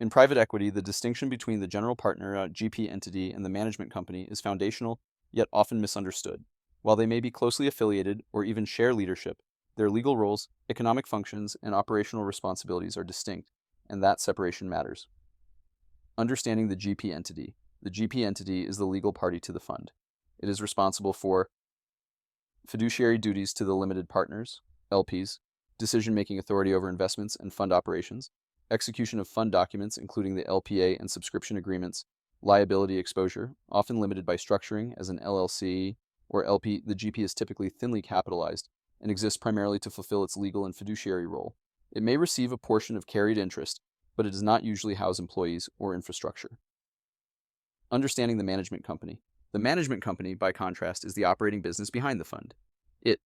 In private equity, the distinction between the general partner, GP entity, and the management company is foundational, yet often misunderstood. While they may be closely affiliated or even share leadership, their legal roles, economic functions, and operational responsibilities are distinct, and that separation matters. Understanding the GP entity. The GP entity is the legal party to the fund. It is responsible for fiduciary duties to the limited partners, LPs, decision-making authority over investments and fund operations, execution of fund documents including the LPA and subscription agreements, liability exposure, often limited by structuring as an LLC or LP. The GP is typically thinly capitalized and exists primarily to fulfill its legal and fiduciary role. It may receive a portion of carried interest, but it does not usually house employees or infrastructure. Understanding the management company. The management company, by contrast, is the operating business behind the fund. It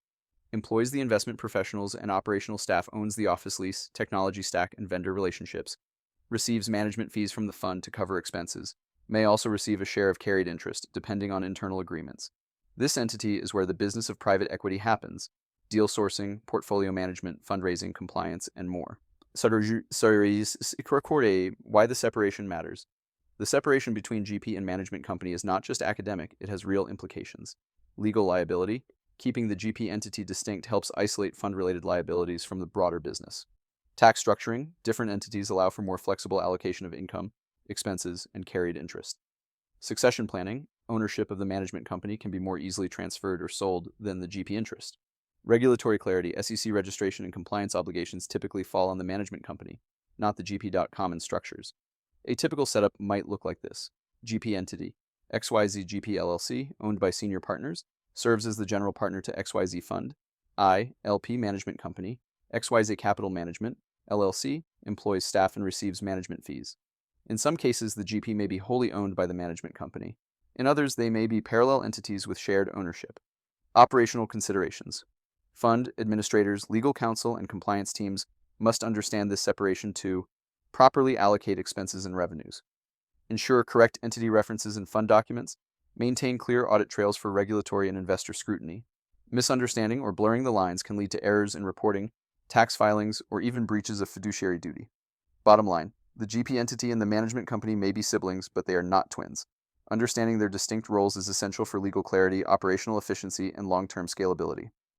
employs the investment professionals and operational staff, owns the office lease, technology stack, and vendor relationships, receives management fees from the fund to cover expenses, may also receive a share of carried interest, depending on internal agreements. This entity is where the business of private equity happens: deal sourcing, portfolio management, fundraising, compliance, and more. Why the separation matters. The separation between GP and management company is not just academic, it has real implications. Legal liability. Keeping the GP entity distinct helps isolate fund-related liabilities from the broader business. Tax structuring. Different entities allow for more flexible allocation of income, expenses, and carried interest. Succession planning. Ownership of the management company can be more easily transferred or sold than the GP interest. Regulatory clarity. SEC registration and compliance obligations typically fall on the management company, not the GP. Common structures. A typical setup might look like this. GP entity. XYZ GP LLC, owned by senior partners, serves as the general partner to XYZ Fund. I, LP Management Company. XYZ Capital Management, LLC, employs staff and receives management fees. In some cases, the GP may be wholly owned by the management company. In others, they may be parallel entities with shared ownership. Operational considerations. Fund administrators, legal counsel, and compliance teams must understand this separation to properly allocate expenses and revenues, ensure correct entity references in fund documents, maintain clear audit trails for regulatory and investor scrutiny. Misunderstanding or blurring the lines can lead to errors in reporting, tax filings, or even breaches of fiduciary duty. Bottom line, the GP entity and the management company may be siblings, but they are not twins. Understanding their distinct roles is essential for legal clarity, operational efficiency, and long-term scalability.